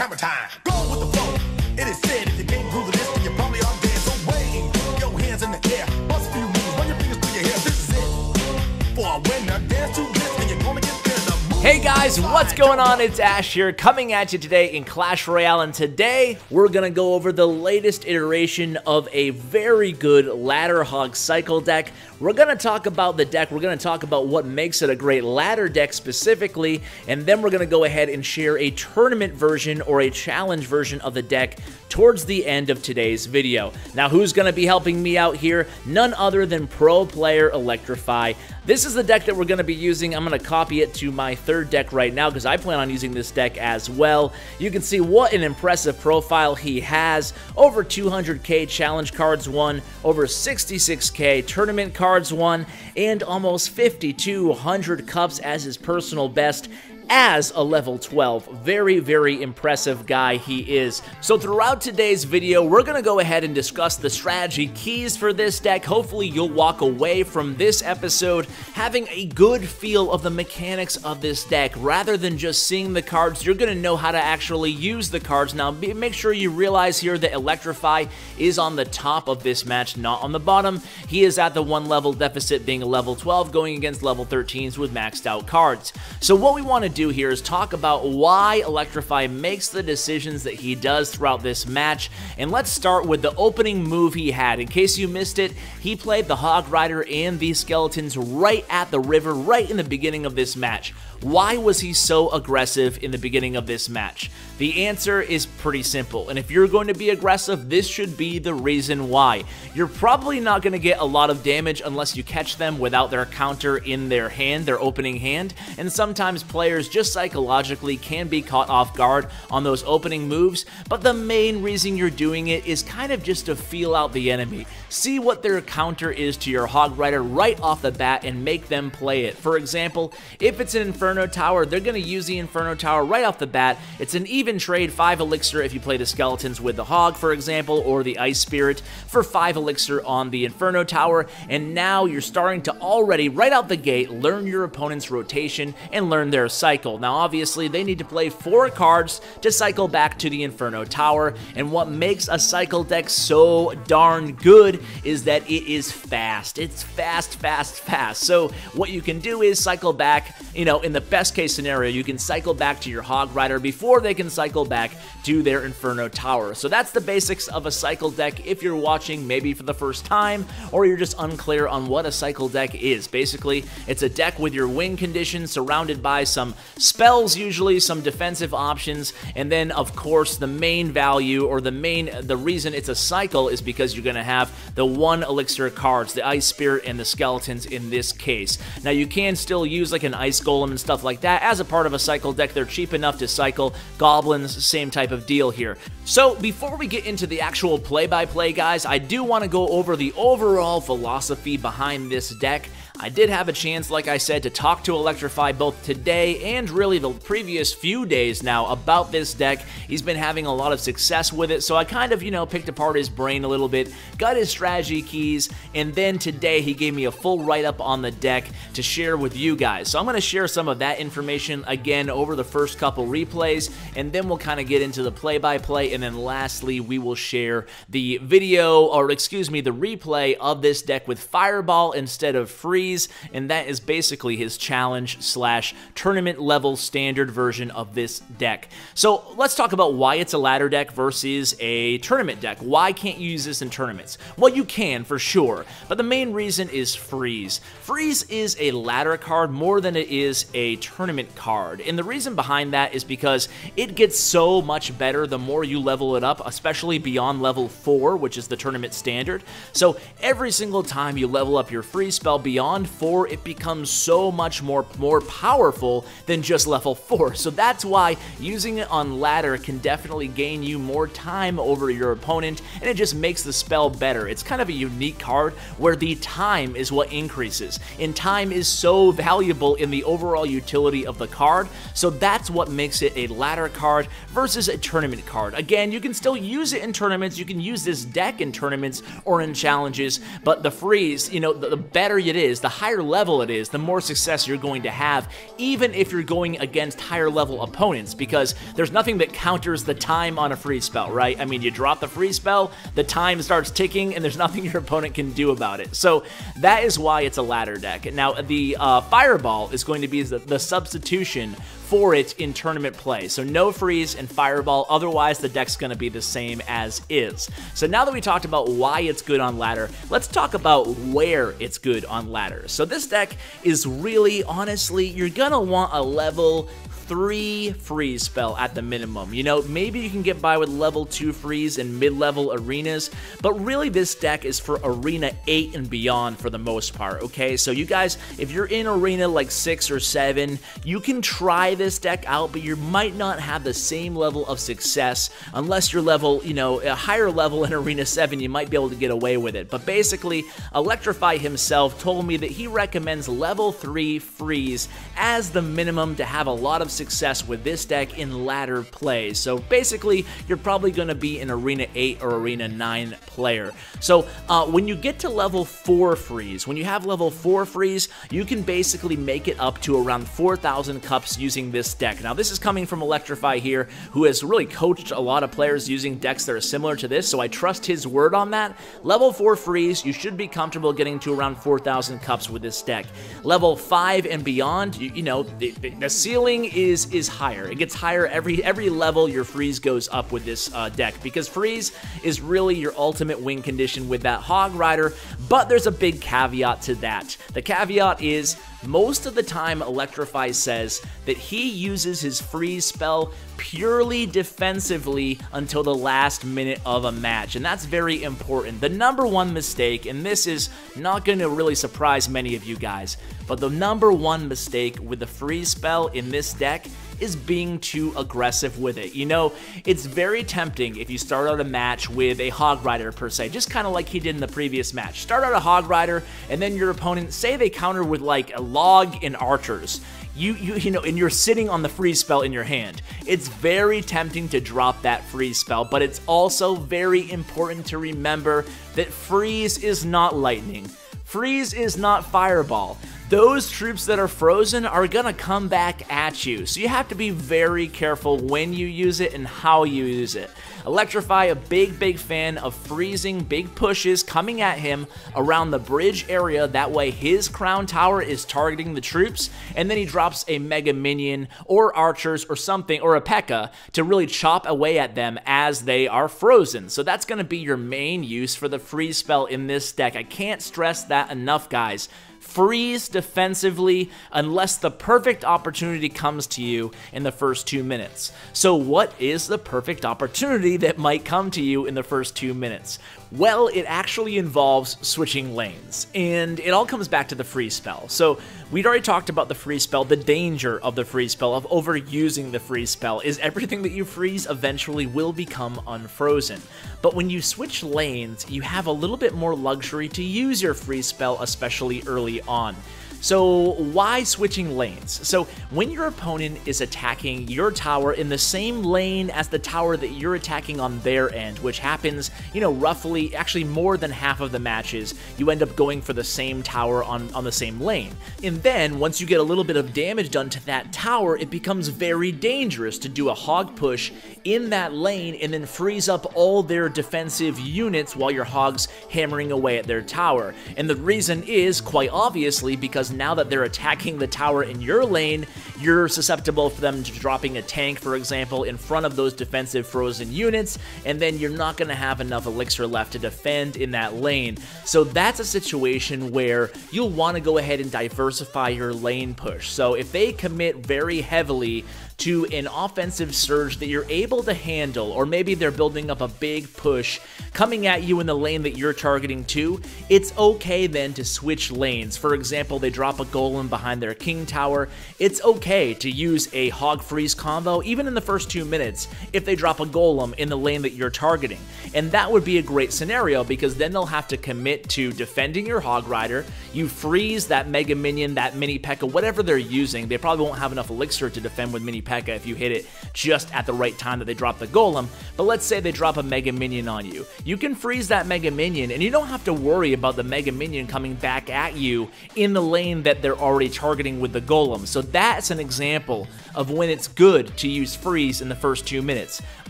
Hammer time. Go with the flow. It is said if you can't groove this, then you probably are dead. So wave your hands in the air. Bust a few moves, run your fingers through your hair. This is it. For a winner, dance to this, and you're gonna get there. Hey guys, what's going on? It's Ash here, coming at you today in Clash Royale, and today we're gonna go over the latest iteration of a very good ladder hog cycle deck. We're gonna talk about the deck, we're gonna talk about what makes it a great ladder deck specifically, and then we're gonna go ahead and share a tournament version or a challenge version of the deck towards the end of today's video. Now, who's gonna be helping me out here? None other than pro player Elecr1fy. This is the deck that we're going to be using. I'm going to copy it to my third deck right now because I plan on using this deck as well. You can see what an impressive profile he has. Over 200k challenge cards won, over 66k tournament cards won, and almost 5,200 cups as his personal best as a level 12. Very, very impressive guy he is. So throughout today's video, we're going to go ahead and discuss the strategy keys for this deck. Hopefully you'll walk away from this episode having a good feel of the mechanics of this deck. Rather than just seeing the cards, you're going to know how to actually use the cards. Now, make sure you realize here that Elecr1fy is on the top of this match, not on the bottom. He is at the 1 level deficit, being a level 12, going against level 13s with maxed out cards. So what we want to do here is talk about why Elecr1fy makes the decisions that he does throughout this match, and let's start with the opening move he had. In case you missed it, he played the Hog Rider and these skeletons right at the river, right in the beginning of this match. Why was he so aggressive in the beginning of this match? The answer is pretty simple, and if you're going to be aggressive, this should be the reason why. You're probably not going to get a lot of damage unless you catch them without their counter in their hand, their opening hand, and sometimes players just psychologically can be caught off guard on those opening moves, but the main reason you're doing it is kind of just to feel out the enemy. See what their counter is to your Hog Rider right off the bat and make them play it. For example, if it's an Inferno Tower, they're going to use the Inferno Tower right off the bat. It's an even trade 5 elixir if you play the skeletons with the Hog, for example, or the Ice Spirit for 5 elixir on the Inferno Tower, and now you're starting to already, right out the gate, learn your opponent's rotation and learn their cycle. Now, obviously, they need to play 4 cards to cycle back to the Inferno Tower, and what makes a cycle deck so darn good is that it is fast. It's fast, fast, fast. So what you can do is cycle back, you know, in the best case scenario, you can cycle back to your Hog Rider before they can cycle back to their Inferno Tower. So that's the basics of a cycle deck if you're watching maybe for the first time or you're just unclear on what a cycle deck is. Basically, it's a deck with your win condition surrounded by some spells, usually some defensive options, and then of course the main value or the reason it's a cycle is because you're going to have the 1 elixir cards, the Ice Spirit and the skeletons in this case. Now you can still use like an Ice Golem and stuff like that as a part of a cycle deck. They're cheap enough to cycle. Goblins, same type of deal here. So before we get into the actual play-by-play, guys, I do want to go over the overall philosophy behind this deck. I did have a chance, like I said, to talk to Elecr1fy both today and really the previous few days now about this deck. He's been having a lot of success with it, so I kind of, you know, picked apart his brain a little bit, got his strategy keys, and then today he gave me a full write-up on the deck to share with you guys. So I'm going to share some of that information again over the first couple replays, and then we'll kind of get into the play-by-play, and then lastly, we will share the video, or excuse me, the replay of this deck with Fireball instead of Freeze, and that is basically his challenge slash tournament level standard version of this deck. So let's talk about why it's a ladder deck versus a tournament deck. Why can't you use this in tournaments? Well, you can for sure, but the main reason is Freeze. Freeze is a ladder card more than it is a tournament card, and the reason behind that is because it gets so much better the more you level it up, especially beyond level 4, which is the tournament standard. So every single time you level up your Freeze spell beyond 4, it becomes so much more powerful than just level 4. So that's why using it on ladder can definitely gain you more time over your opponent, and it just makes the spell better. It's kind of a unique card where the time is what increases, and time is so valuable in the overall utility of the card, so that's what makes it a ladder card versus a tournament card. Again, you can still use it in tournaments, you can use this deck in tournaments or in challenges, but the Freeze, you know, the better it is, the higher level it is, the more success you're going to have, even if you're going against higher level opponents, because there's nothing that counters the time on a freeze spell, right? I mean, you drop the freeze spell, the time starts ticking, and there's nothing your opponent can do about it. So that is why it's a ladder deck. Now, the Fireball is going to be the substitution for it in tournament play. So no freeze and Fireball, otherwise the deck's going to be the same as is. So now that we talked about why it's good on ladder, let's talk about where it's good on ladder. So this deck is really, honestly, you're going to want a level 3 freeze spell at the minimum. You know, maybe you can get by with level 2 freeze in mid-level arenas, but really this deck is for arena 8 and beyond for the most part, okay? So you guys, if you're in arena like 6 or 7, you can try this deck out, but you might not have the same level of success unless you're level, you know, a higher level in arena 7, you might be able to get away with it. But basically, Elecr1fy himself told me that he recommends level 3 freeze as the minimum to have a lot of success with this deck in ladder play. So basically, you're probably going to be an arena 8 or arena 9 player. So when you get to level 4 freeze, when you have level 4 freeze, you can basically make it up to around 4,000 cups using this deck. Now, this is coming from Elecr1fy here, who has really coached a lot of players using decks that are similar to this, so I trust his word on that. Level 4 freeze, you should be comfortable getting to around 4,000 cups with this deck. Level 5 and beyond, you know, the ceiling is higher. It gets higher every level your freeze goes up with this deck, because freeze is really your ultimate win condition with that Hog Rider, but there's a big caveat to that. The caveat is most of the time Elecr1fy says that he uses his freeze spell purely defensively until the last minute of a match, and that's very important. The number one mistake, and this is not going to really surprise many of you guys, but the number one mistake with the freeze spell in this deck is being too aggressive with it. You know, it's very tempting if you start out a match with a Hog Rider per se, just kind of like he did in the previous match. Start out a Hog Rider, and then your opponent, say they counter with like a Log and Archers. You know, and you're sitting on the freeze spell in your hand. It's very tempting to drop that freeze spell, but it's also very important to remember that freeze is not lightning. Freeze is not Fireball. Those troops that are frozen are gonna come back at you, so you have to be very careful when you use it and how you use it. Elecr1fy, a big fan of freezing big pushes coming at him around the bridge area, that way his crown tower is targeting the troops, and then he drops a mega minion or archers or something, or a P.E.K.K.A. to really chop away at them as they are frozen. So that's gonna be your main use for the freeze spell in this deck. I can't stress that enough, guys. Freeze defensively unless the perfect opportunity comes to you in the first 2 minutes. So what is the perfect opportunity that might come to you in the first 2 minutes? Well, it actually involves switching lanes, and it all comes back to the freeze spell. So we'd already talked about the freeze spell. The danger of the freeze spell, of overusing the freeze spell, is everything that you freeze eventually will become unfrozen. But when you switch lanes, you have a little bit more luxury to use your freeze spell, especially early on. So why switching lanes? So when your opponent is attacking your tower in the same lane as the tower that you're attacking on their end, which happens, you know, roughly, actually more than half of the matches, you end up going for the same tower on the same lane. And then once you get a little bit of damage done to that tower, it becomes very dangerous to do a hog push in that lane and then freeze up all their defensive units while your hog's hammering away at their tower. And the reason is, quite obviously, because now that they're attacking the tower in your lane, you're susceptible for them to dropping a tank, for example, in front of those defensive frozen units, and then you're not going to have enough elixir left to defend in that lane. So that's a situation where you'll want to go ahead and diversify your lane push. So if they commit very heavily to an offensive surge that you're able to handle, or maybe they're building up a big push coming at you in the lane that you're targeting too, it's okay then to switch lanes. For example, they drop a golem behind their king tower, it's okay to use a Hog Freeze combo even in the first 2 minutes if they drop a golem in the lane that you're targeting. And that would be a great scenario, because then they'll have to commit to defending your Hog Rider, you freeze that Mega Minion, that Mini P.E.K.K.A., whatever they're using. They probably won't have enough elixir to defend with Mini P.E.K.K.A. if you hit it just at the right time that they drop the golem, but let's say they drop a Mega Minion on you. you can freeze that Mega Minion, and you don't have to worry about the Mega Minion coming back at you in the lane that they're already targeting with the Golem. So that's an example of when it's good to use freeze in the first 2 minutes.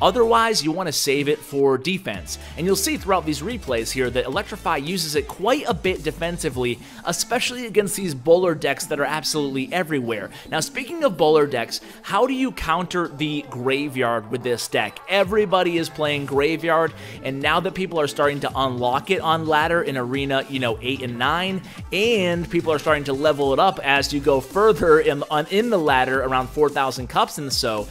Otherwise, you want to save it for defense. And you'll see throughout these replays here that Elecr1fy uses it quite a bit defensively, especially against these bowler decks that are absolutely everywhere. Now, speaking of bowler decks, how do you counter the Graveyard with this deck? Everybody is playing Graveyard, and now that people are starting to unlock it on ladder in Arena, 8 and 9, and people are starting to level it up as you go further in the ladder around 4,000 cups and so,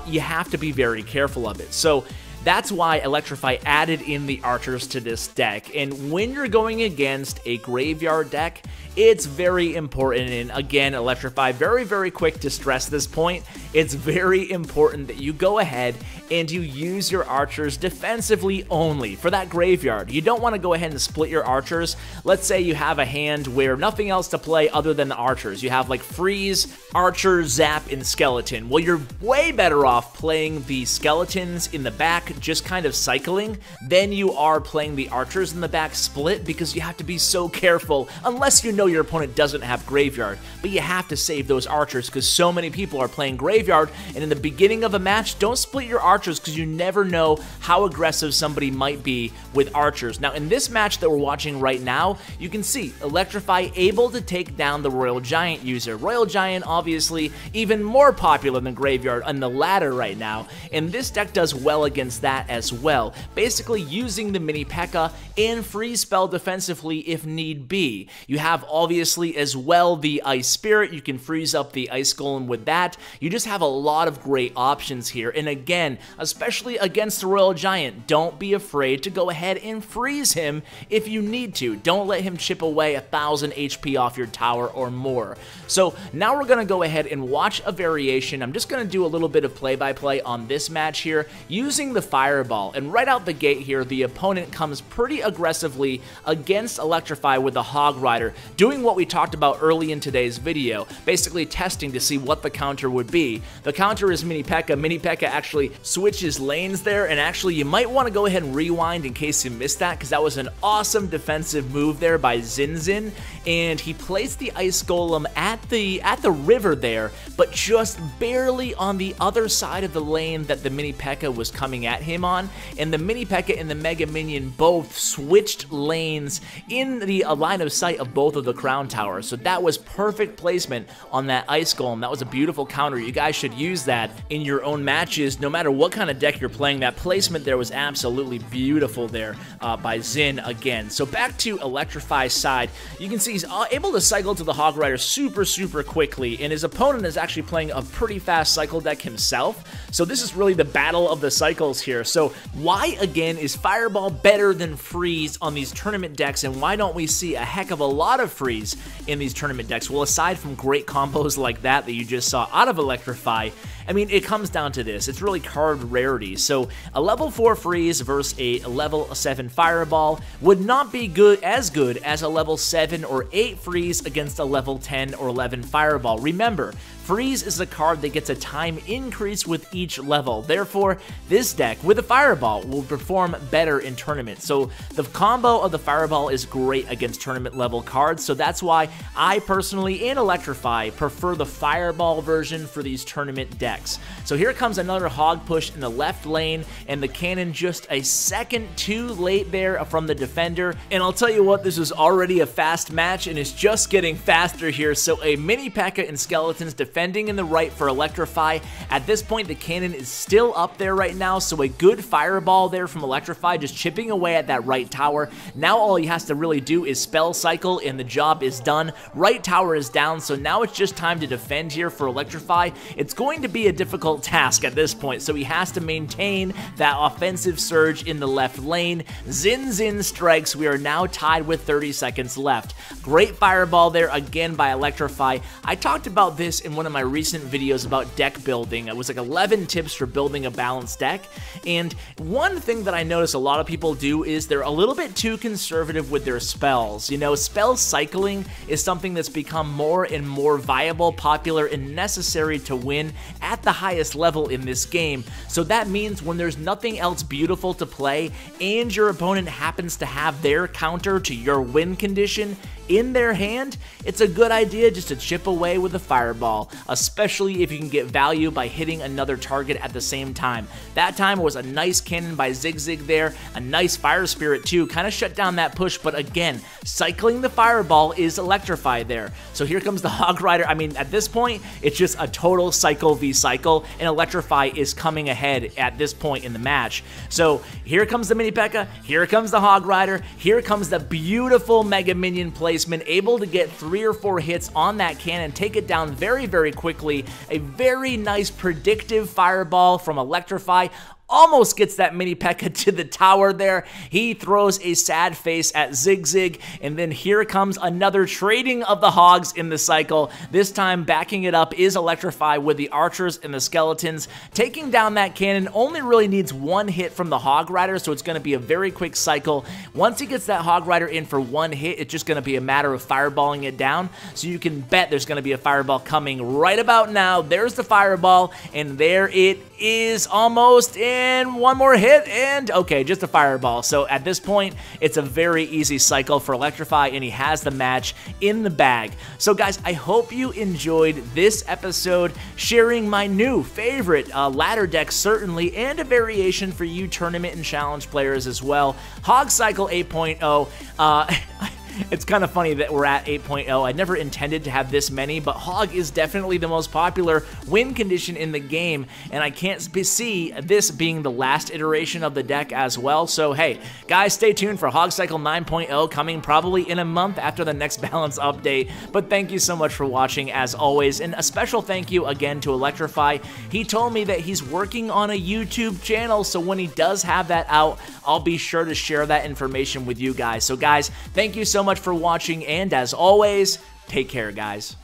you have to be very careful of it. So that's why Elecr1fy added in the archers to this deck. And when you're going against a Graveyard deck, it's very important, and again, Elecr1fy very, very quick to stress this point. It's very important that you go ahead and you use your archers defensively only for that Graveyard. You don't want to go ahead and split your archers. Let's say you have a hand where nothing else to play other than the archers. You have like freeze, archer, zap, and skeleton. Well, you're way better off playing the skeletons in the back, just kind of cycling, than you are playing the archers in the back split, because you have to be so careful, unless you know your opponent doesn't have Graveyard, but you have to save those archers because so many people are playing Graveyard. And in the beginning of a match, don't split your archers because you never know how aggressive somebody might be with archers. Now, in this match that we're watching right now, you can see Elecr1fy able to take down the Royal Giant user. Royal Giant, obviously, even more popular than Graveyard on the ladder right now, and this deck does well against that as well, basically using the Mini P.E.K.K.A. and freeze spell defensively if need be. You have obviously as well the Ice Spirit. You can freeze up the Ice Golem with that. You just have a lot of great options here, and again, especially against the Royal Giant, don't be afraid to go ahead and freeze him if you need to. Don't let him chip away 1,000 HP off your tower or more. So now we're going to go ahead and watch a variation. I'm just going to do a little bit of play-by-play on this match here using the Fireball, and right out the gate here, the opponent comes pretty aggressively against Elecr1fy with the Hog Rider, doing what we talked about early in today's video, basically testing to see what the counter would be. The counter is Mini P.E.K.K.A. Mini P.E.K.K.A. actually switches lanes there, and actually you might want to go ahead and rewind in case you missed that, because that was an awesome defensive move there by Zinzin, and he placed the Ice Golem at the river there, but just barely on the other side of the lane that the Mini P.E.K.K.A. was coming at him on, and the Mini P.E.K.K.A. and the Mega Minion both switched lanes in the line of sight of both of the Crown Towers. So that was perfect placement on that Ice Golem. That was a beautiful counter. You guys should use that in your own matches, no matter what kind of deck you're playing. That placement there was absolutely beautiful there by Zin again. So back to Elecr1fy's side, you can see he's able to cycle to the Hog Rider super, super quickly, and his opponent is actually playing a pretty fast cycle deck himself. So this is really the battle of the cycles here. So why, again, is Fireball better than Freeze on these tournament decks, and why don't we see a heck of a lot of Freeze in these tournament decks? Well, aside from great combos like that you just saw out of Elecr1fy, I mean, it comes down to this. It's really card rarity. So a level 4 Freeze versus a level 7 Fireball would not be as good as a level 7 or 8 Freeze against a level 10 or 11 Fireball. Remember, Freeze is a card that gets a time increase with each level. Therefore, this deck with a Fireball will perform better in tournaments. So the combo of the Fireball is great against tournament level cards. So that's why I personally, in Elecr1fy, prefer the Fireball version for these tournament decks. So here comes another Hog push in the left lane, and the cannon just a second too late there from the defender. And I'll tell you what, this is already a fast match, and it's just getting faster here. So a Mini P.E.K.K.A. and Skeletons defending in the right for Elecr1fy. At this point, the cannon is still up there right now, so a good Fireball there from Elecr1fy, just chipping away at that right tower. Now all he has to really do is spell cycle, and the job is done. Right tower is down, so now it's just time to defend here for Elecr1fy. It's going to be a difficult task at this point, so he has to maintain that offensive surge in the left lane. Zin strikes. We are now tied with 30 seconds left. Great Fireball there again by Elecr1fy. I talked about this in one of of my recent videos about deck building. It was like 11 tips for building a balanced deck, and one thing that I notice a lot of people do is they're a little bit too conservative with their spells. You know, spell cycling is something that's become more and more viable, popular, and necessary to win at the highest level in this game. So that means when there's nothing else beautiful to play and your opponent happens to have their counter to your win condition in their hand, it's a good idea just to chip away with a fireball, especially if you can get value by hitting another target at the same time. That time was a nice cannon by Zigzag there, a nice fire spirit too, kind of shut down that push, but again, cycling the fireball is Elecr1fy there. So here comes the Hog Rider. I mean, at this point, it's just a total cycle v cycle, and Elecr1fy is coming ahead at this point in the match. So here comes the Mini P.E.K.K.A, here comes the Hog Rider, here comes the beautiful Mega Minion placement, able to get 3 or 4 hits on that cannon, take it down very, very quickly. A very nice predictive fireball from Elecr1fy. Almost gets that Mini P.E.K.K.A to the tower there. He throws a sad face at Zigzag, and then here comes another trading of the hogs in the cycle. This time backing it up is Elecr1fy with the archers and the skeletons. Taking down that cannon only really needs 1 hit from the Hog Rider, so it's going to be a very quick cycle. Once he gets that Hog Rider in for 1 hit, it's just going to be a matter of fireballing it down, so you can bet there's going to be a fireball coming right about now. There's the fireball, and there it is, almost in. 1 more hit, and okay, just a fireball. So at this point, it's a very easy cycle for Elecr1fy, and he has the match in the bag. So guys, I hope you enjoyed this episode, sharing my new favorite ladder deck, certainly, and a variation for you tournament and challenge players as well. Hog Cycle 8.0. It's kind of funny that we're at 8.0. I never intended to have this many, but Hog is definitely the most popular win condition in the game, and I can't see this being the last iteration of the deck as well. So hey, guys, stay tuned for Hog Cycle 9.0 coming probably in a month after the next balance update. But thank you so much for watching as always, and a special thank you again to Elecr1fy. He told me that he's working on a YouTube channel, so when he does have that out, I'll be sure to share that information with you guys. So guys, thank you so much for watching, and as always, take care, guys.